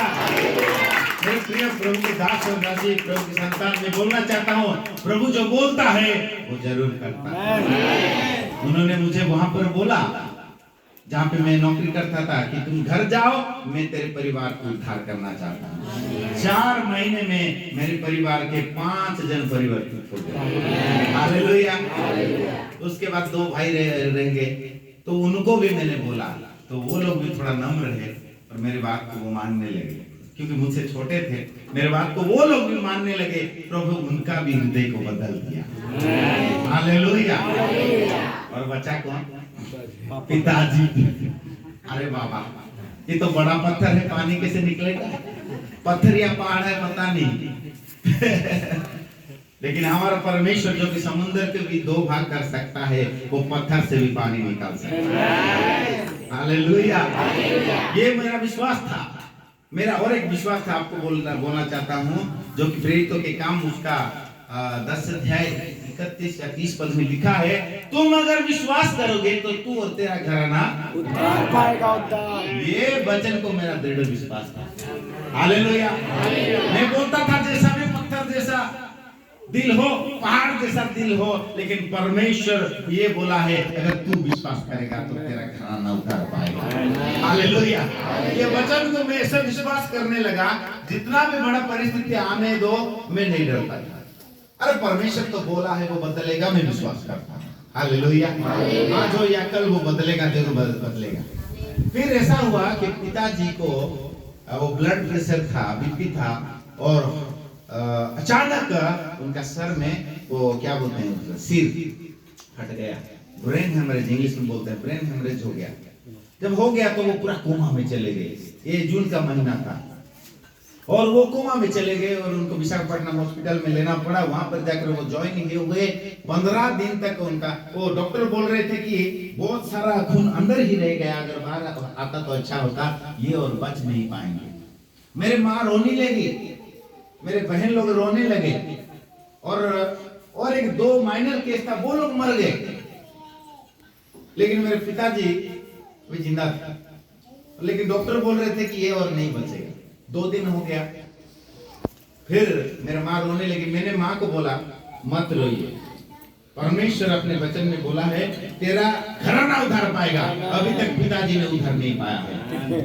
मेरे प्रिय प्रभु के दास और दासी, प्रभु की संतान, मैं बोलना चाहता हूँ, प्रभु जो बोलता है वो जरूर करता है। उन्होंने मुझे वहां पर बोला जहाँ पे मैं नौकरी करता था कि तुम घर जाओ, मैं तेरे परिवार को उद्धार करना चाहता हूँ। 4 महीने में मेरे परिवार के 5 जन परिवर्तित हो गए। हालेलुया। उसके बाद 2 भाई रह गए, तो उनको भी मैंने बोला, तो वो लोग भी थोड़ा नम्र रहे और मेरी बात को वो मानने लगे, क्योंकि मुझसे छोटे थे। मेरे बात को वो लोग भी मानने लगे, प्रभु उनका भी हृदय को बदल दिया। हालेलुया। और बचा कौन? पिताजी। अरे बाबा, ये तो बड़ा पत्थर है, पानी कैसे निकलेगा? पत्थर या पहाड़ है पता नहीं। लेकिन हमारा परमेश्वर जो कि समुद्र के भी 2 भाग कर सकता है, वो पत्थर से भी पानी निकाल सकता है। हालेलुया। ये मेरा विश्वास था। मेरा और एक विश्वास था, आपको बोलना चाहता हूँ, जो कि प्रेरितों के काम उसका 10 अध्याय 31 या 30 पद में लिखा है, तुम अगर विश्वास करोगे तो तू और तेरा घराना उद्धार पाएगा। उद्धार, ये वचन को मेरा दृढ़ विश्वास था। हालेलुया। मैं बोलता था जैसा भी पत्थर जैसा दिल हो, पहाड़ जैसा दिल हो, लेकिन परमेश्वर ये बोला है, अगर तू विश्वास करेगा तो तेरा घराना उद्धार पाएगा। हालेलुया। ये वचन को मैं ऐसा विश्वास करने लगा, जितना भी बड़ा परिस्थिति आने दो, मैं नहीं डरता था। अरे परमेश्वर तो बोला है वो बदलेगा, मैं विश्वास करता हूँ। हालेलुया। आज हो या कल वो बदलेगा, जरूर बदलेगा। फिर ऐसा हुआ कि पिताजी को वो ब्लड प्रेशर था, बीपी था, और अचानक उनका सर में वो क्या बोलते हैं, सिर फट गया, ब्रेन हेमरेज इंग्लिश में बोलते हैं, ब्रेन हेमरेज हो गया। जब हो गया तो वो पूरा कोमा में चले गए। ये जून का महीना था और वो कोमा में चले गए और उनको विशाखापट्टनम हॉस्पिटल में लेना पड़ा। वहां पर जाकर वो ज्वाइन हुए। 15 दिन तक उनका, वो डॉक्टर बोल रहे थे कि बहुत सारा खून अंदर ही रह गया, अगर बाहर आता तो अच्छा होता, ये और बच नहीं पाएंगे। मेरे माँ रोने लगी, मेरे बहन लोग रोने लगे, और एक 2 माइनर केस था, वो लोग मर गए, लेकिन मेरे पिताजी भी जिंदा थे। लेकिन डॉक्टर बोल रहे थे कि ये और नहीं बचेगा। 2 दिन हो गया, फिर मेरे माँ रोने लगी। मैंने माँ को बोला, मत रोइए, परमेश्वर अपने वचन में बोला है तेरा घराना उद्धार पाएगा। अभी तक पिताजी ने उद्धार नहीं पाया है,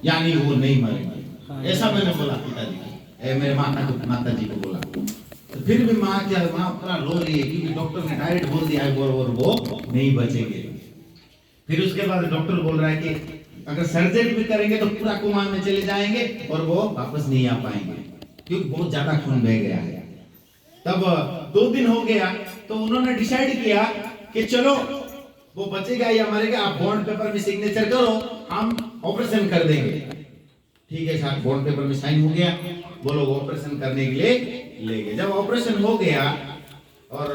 यानी वो नहीं मरेंगे, ऐसा मैंने बोला पिताजी को, मेरे माता जी को बोला। तो फिर भी माँ पूरा रो रही है, क्योंकि डॉक्टर ने डायरेक्ट बोल दिया है वो नहीं बचेंगे। फिर उसके बाद डॉक्टर बोल रहा है कि अगर सर्जरी भी करेंगे तो पूरा कोमा में चले जाएंगे और वो वापस नहीं आ पाएंगे, क्योंकि बहुत ज्यादा खून बह गया है। तब 2 दिन हो गया तो उन्होंने डिसाइड किया कि चलो वो बचेगा या मरेगा, आप बॉन्ड पेपर में सिग्नेचर करो, हम ऑपरेशन कर देंगे। ठीक है साहब, बॉन्ड पेपर में साइन हो गया, वो लोग ऑपरेशन करने के लिए ले गए। जब ऑपरेशन हो गया और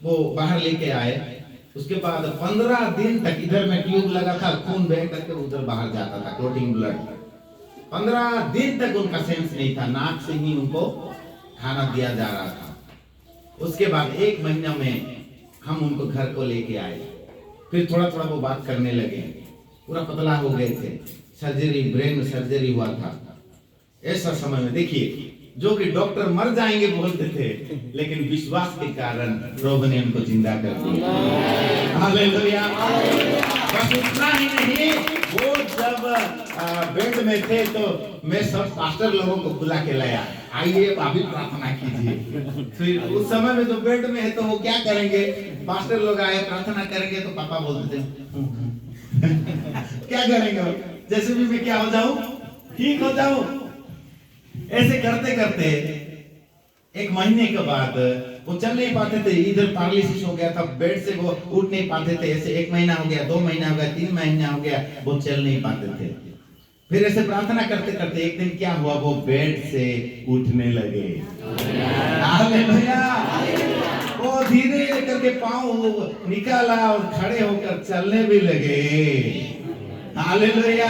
वो बाहर लेके आए, उसके बाद 15 दिन तक इधर में ट्यूब लगा था, खून बह करके उधर बाहर जाता था, क्लोटिंग ब्लड। 15 दिन तक उनका सेंस नहीं था, नाक से ही उनको खाना दिया जा रहा था। उसके बाद 1 महीना में हम उनको घर को लेके आए, फिर थोड़ा थोड़ा वो बात करने लगे, पूरा पतला हो गए थे। सर्जरी, ब्रेन सर्जरी हुआ था। ऐसा समय में देखिए, जो कि डॉक्टर मर जाएंगे बोलते थे, लेकिन विश्वास के कारण प्रभु ने उनको जिंदा कर दिया। हालेलुया। बस उतना ही नहीं, वो जब बेड में थे तो मैं सब पास्टर लोगों को बुला के लाया, आइए अभी प्रार्थना कीजिए। फिर उस समय में जो बेड में है तो वो क्या करेंगे, पास्टर लोग आए प्रार्थना करेंगे तो पापा बोलते थे क्या करेंगे, जैसे भी मैं क्या हो जाऊं, ठीक हो जाऊं। ऐसे करते करते एक महीने के बाद वो चल नहीं पाते थे, इधर पैरालिसिस हो गया था, बेड से वो उठ नहीं पाते थे। ऐसे 1 महीना हो गया, 2 महीना हो गया, 3 महीना हो गया, वो चल नहीं पाते थे। फिर ऐसे प्रार्थना करते करते एक दिन क्या हुआ, वो बेड से उठने लगे। हालेलुया। वो धीरे करके पांव निकाला और खड़े होकर चलने भी लगे। हालेलुया।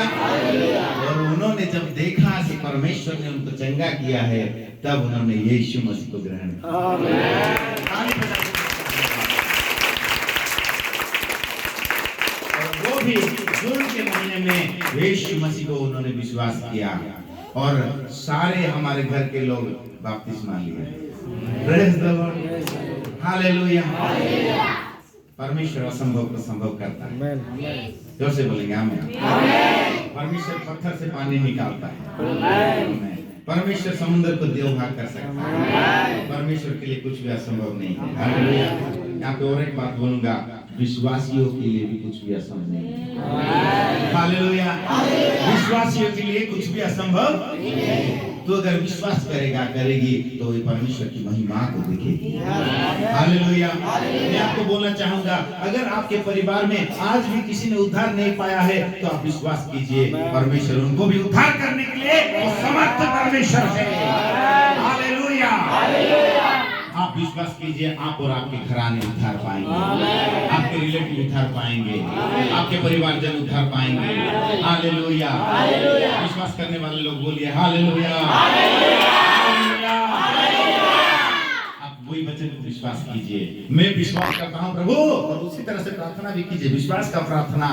और उन्होंने जब देखा कि परमेश्वर ने उनको चंगा किया है, तब उन्होंने यीशु मसीह को ग्रहण किया। और वो भी जून के महीने में यीशु मसीह को उन्होंने विश्वास किया और सारे हमारे घर के लोग बपतिस्मा लिए। Praise the lord. हालेलुया। परमेश्वर असंभव को संभव करता है। जोर से बोलेंगे आमीन। परमेश्वर पत्थर से पानी निकालता है। परमेश्वर समुद्र को देव भाग कर सकता है। परमेश्वर के लिए कुछ भी असंभव नहीं है। हालेलुया। यहाँ पे और एक बात बोलूंगा, विश्वासियों के लिए भी कुछ भी असंभव नहीं है। हालेलुया। विश्वासियों के लिए कुछ भी असंभव नहीं है। तो अगर विश्वास करेगा, करेगी, तो ये परमेश्वर की महिमा को देखेगी। हालेलुया। मैं आपको बोलना चाहूंगा, अगर आपके परिवार में आज भी किसी ने उद्धार नहीं पाया है, तो आप विश्वास कीजिए, परमेश्वर उनको भी उद्धार करने के लिए वो समर्थ परमेश्वर है। हालेलुया। आप विश्वास कीजिए, आप और आपके घराने उद्धार पाएंगे, आपके रिलेटिव उद्धार पाएंगे, आपके परिवारजन उद्धार पाएंगे। हालेलुया। विश्वास करने वाले लोग बोलिए हालेलुया। आप वही वचन को विश्वास कीजिए, मैं विश्वास करता हूं प्रभु, और उसी तरह से प्रार्थना भी कीजिए, विश्वास का प्रार्थना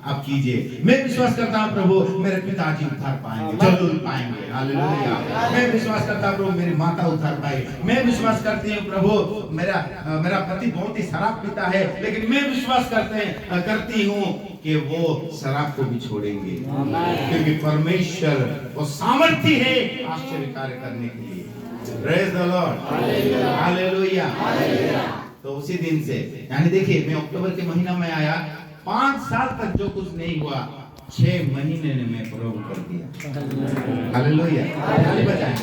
आप कीजिए। मैं विश्वास करता हूं प्रभु, मेरे पिताजी उद्धार पाएंगे, जरूर पाएंगे। हालेलुया। मैं विश्वास करता हूं प्रभु, मेरी माता उद्धार पाएगी। मैं विश्वास करती हूं प्रभु, मेरा पति बहुत ही शराब पीता है, लेकिन मैं विश्वास करती हूं कि वो शराब को भी छोड़ेंगे, क्योंकि परमेश्वर वो सामर्थ्य है आश्चर्य कार्य करने के लिए। Praise the lord. हालेलुया। तो उसी दिन से, यानी देखिए, मैं अक्टूबर के महीना में आया, 5 साल तक जो कुछ नहीं हुआ, 6 महीने ने मैं प्रभु कर दिया। हालेलुया। ताली बजाएं।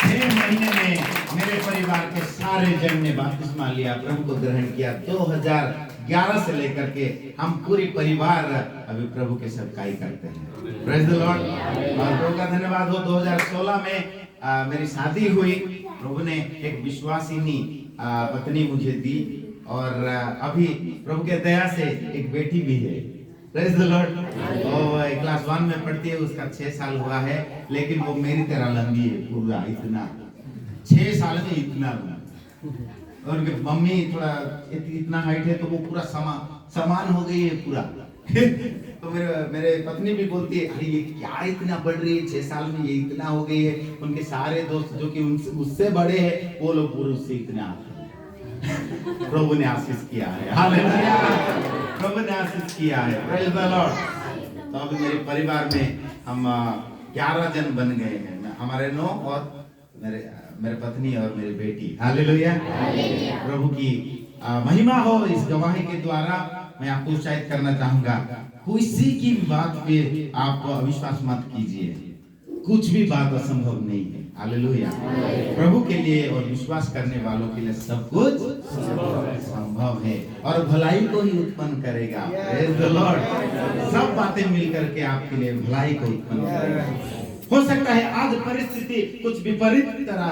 6 महीने में मेरे परिवार के सारे जन ने बपतिस्मा लिया, प्रभु को ग्रहण किया। 2011 से लेकर के हम पूरी परिवार अभी प्रभु के सेवकाई करते हैं। Praise the Lord. और प्रभु का धन्यवाद हो। 2016 में मेरी शादी हुई, प्रभु ने एक विश्वासिनी पत्नी मुझे दी, और अभी प्रभु के दया से एक बेटी भी है। Praise the Lord. वो क्लास 1 में पढ़ती है, उसका 6 साल हुआ है, लेकिन वो मेरी तरह लंबी है, पूरा इतना 6 साल में इतना। और उनकी मम्मी थोड़ा इतना हाइट है, तो वो पूरा समान हो गई है पूरा। तो मेरे पत्नी भी बोलती है, अरे ये क्या इतना बढ़ रही है, 6 साल में ये इतना हो गई है। उनके सारे दोस्त जो कि उससे बड़े हैं, वो लोग पूरे उससे इतना। प्रभु ने आशीष किया है। हालेलुया। प्रभु ने आशीष किया है। Praise the Lord. तो अभी मेरे परिवार में हम 11 जन बन गए हैं, हमारे 9 और मेरे पत्नी और मेरी बेटी। हालेलुया। प्रभु की महिमा हो। इस गवाही के द्वारा मैं आपको उत्साहित करना चाहूंगा, किसी की बात पे आप अविश्वास मत कीजिए, कुछ भी बात असंभव नहीं है। हालेलुया। प्रभु के लिए और विश्वास करने वालों के लिए सब कुछ संभव है, और भलाई को ही उत्पन्न करेगा। Praise the Lord. सब बातें मिलकर के आपके लिए भलाई को उत्पन्न करेगा। हो सकता है आज परिस्थिति कुछ विपरीत तरह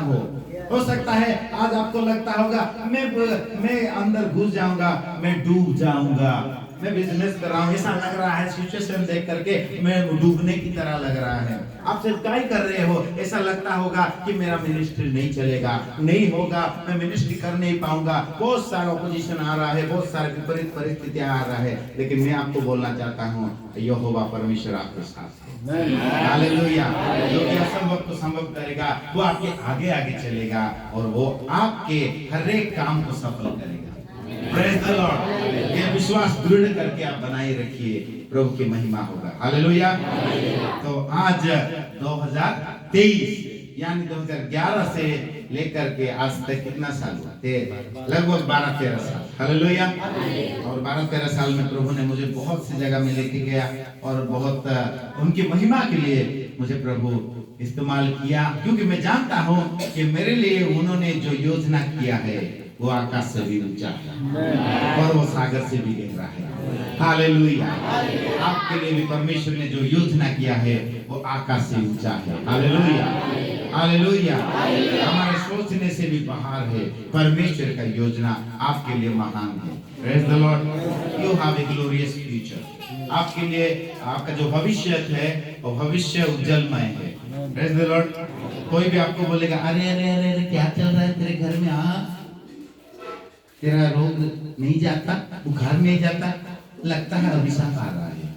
हो सकता है आज आपको लगता होगा मैं अंदर घुस जाऊंगा, मैं डूब जाऊंगा, मैं बिजनेस कर रहा हूँ, ऐसा लग रहा है सिचुएशन देख करके मैं डूबने की तरह लग रहा है। आप सिर्फ क्या ही कर रहे हो, ऐसा लगता होगा कि मेरा मिनिस्ट्री नहीं चलेगा, नहीं होगा, मैं मिनिस्ट्री कर नहीं पाऊंगा, बहुत सारा ऑपोजिशन आ रहा है, बहुत सारे विपरीत परिस्थितियां आ रहा है। लेकिन मैं आपको बोलना चाहता हूँ, यहोवा परमेश्वर आपके साथ है। हालेलुया। जो कि असंभव को संभव करेगा, वो आपके आगे आगे चलेगा और वो आपके हर एक काम को सफल करेगा। Praise the Lord. ये विश्वास दृढ़ करके आप बनाए रखिए, प्रभु की महिमा होगा। हालेलुया। तो आज 2023 यानी 2011 से लेकर के आज तक कितना साल हुआ? लगभग 12-13 साल। हालेलुया। और 12-13 साल में प्रभु ने मुझे बहुत सी जगह में लेके गया और बहुत उनकी महिमा के लिए मुझे प्रभु इस्तेमाल किया, क्योंकि मैं जानता हूँ कि मेरे लिए उन्होंने जो योजना किया है वो आकाश से भी ऊंचा है और वो सागर से भी गहरा है। हालेलुया। आपके लिए भी परमेश्वर ने जो योजना किया है वो आकाश से ऊंचा है। हालेलुया। हालेलुया। हमारे सोचने से भी बाहर है। परमेश्वर का योजना आपके लिए महान है। Praise the Lord. You have a glorious future. आपके लिए आपका जो भविष्य है वो भविष्य उज्जवलमय है। Praise the Lord. कोई भी आपको बोलेगा अरे अरे अरे अरे क्या चल रहा है तेरे घर में, तेरा रोग नहीं जाता, बुखार नहीं जाता, लगता है अभिशाप आ रहा है।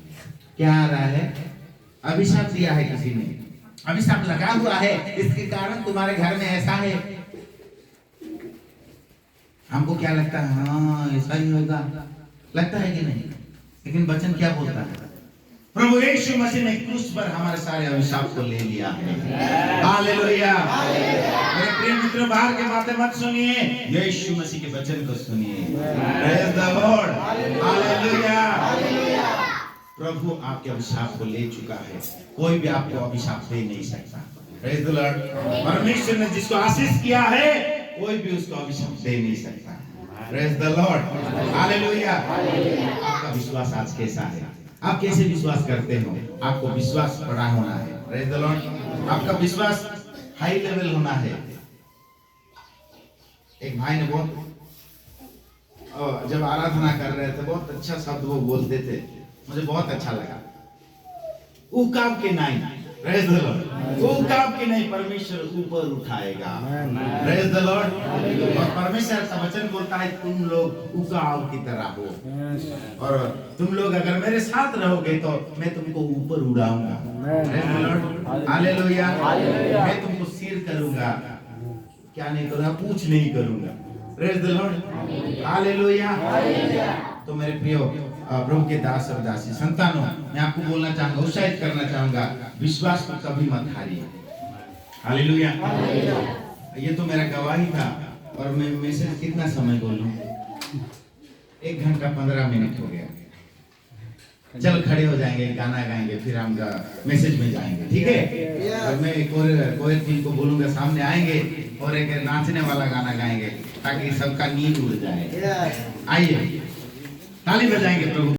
क्या आ रहा है? अभिशाप दिया है किसी ने, अभिशाप लगा हुआ है, इसके कारण तुम्हारे घर में ऐसा है। हमको क्या लगता है? हाँ ऐसा ही होगा, लगता है कि नहीं? लेकिन वचन क्या बोलता है? प्रभु यीशु मसीह ने क्रूस पर हमारे सारे अभिशाप को ले लिया है। हालेलुया। मेरे प्रिय मित्रों, बाहर के बातें मत सुनिए, यीशु मसीह के वचन को सुनिए। Praise the lord. हालेलुया। प्रभु आपके अभिशाप को ले चुका है, कोई भी आपको अभिशाप दे नहीं सकता। Praise the Lord. परमेश्वर ने जिसको आशीष किया है कोई भी उसको अभिशाप दे नहीं सकता। Praise the lord. हालेलुया। आपका विश्वास आज कैसा है? आप कैसे विश्वास करते हो? आपको विश्वास बड़ा होना है। Praise the Lord. आपका विश्वास हाई लेवल होना है। एक भाई ने बहुत जब आराधना कर रहे थे बहुत अच्छा शब्द वो बोलते थे, मुझे बहुत अच्छा लगा। उकाब के नहीं, प्रेज द लॉर्ड, उकाब के नहीं, परमेश्वर ऊपर उठाएगा। Praise the Lord. और परमेश्वर का वचन बोलता है तुम लोग उकाब की तरह हो और तुम लोग अगर मेरे साथ रहोगे तो मैं तुमको ऊपर उड़ाऊंगा। Praise the lord. हालेलुया। मैं तुमको सिर करूंगा, क्या नहीं करूंगा? पूछ नहीं करूंगा। Praise the lord. हालेलुया। तो मेरे प्रियो प्रभु के दास और दासी संतानों, मैं आपको बोलना चाहूंगा, उत्साहित करना चाहूंगा, विश्वास को कभी मत हारिए। हालेलुया। ये तो मेरा गवाही था और मैं मैसेज कितना समय बोलूं? 1 घंटा 15 मिनट हो गया। चल खड़े हो जाएंगे, गाना गाएंगे, फिर हम मैसेज में जाएंगे, ठीक है? और मैं कोई टीम को बोलूंगा सामने आएंगे और एक नाचने वाला गाना गाएंगे ताकि सबका नींद उड़ जाए। आइए ताली बजाएंगे प्रभु।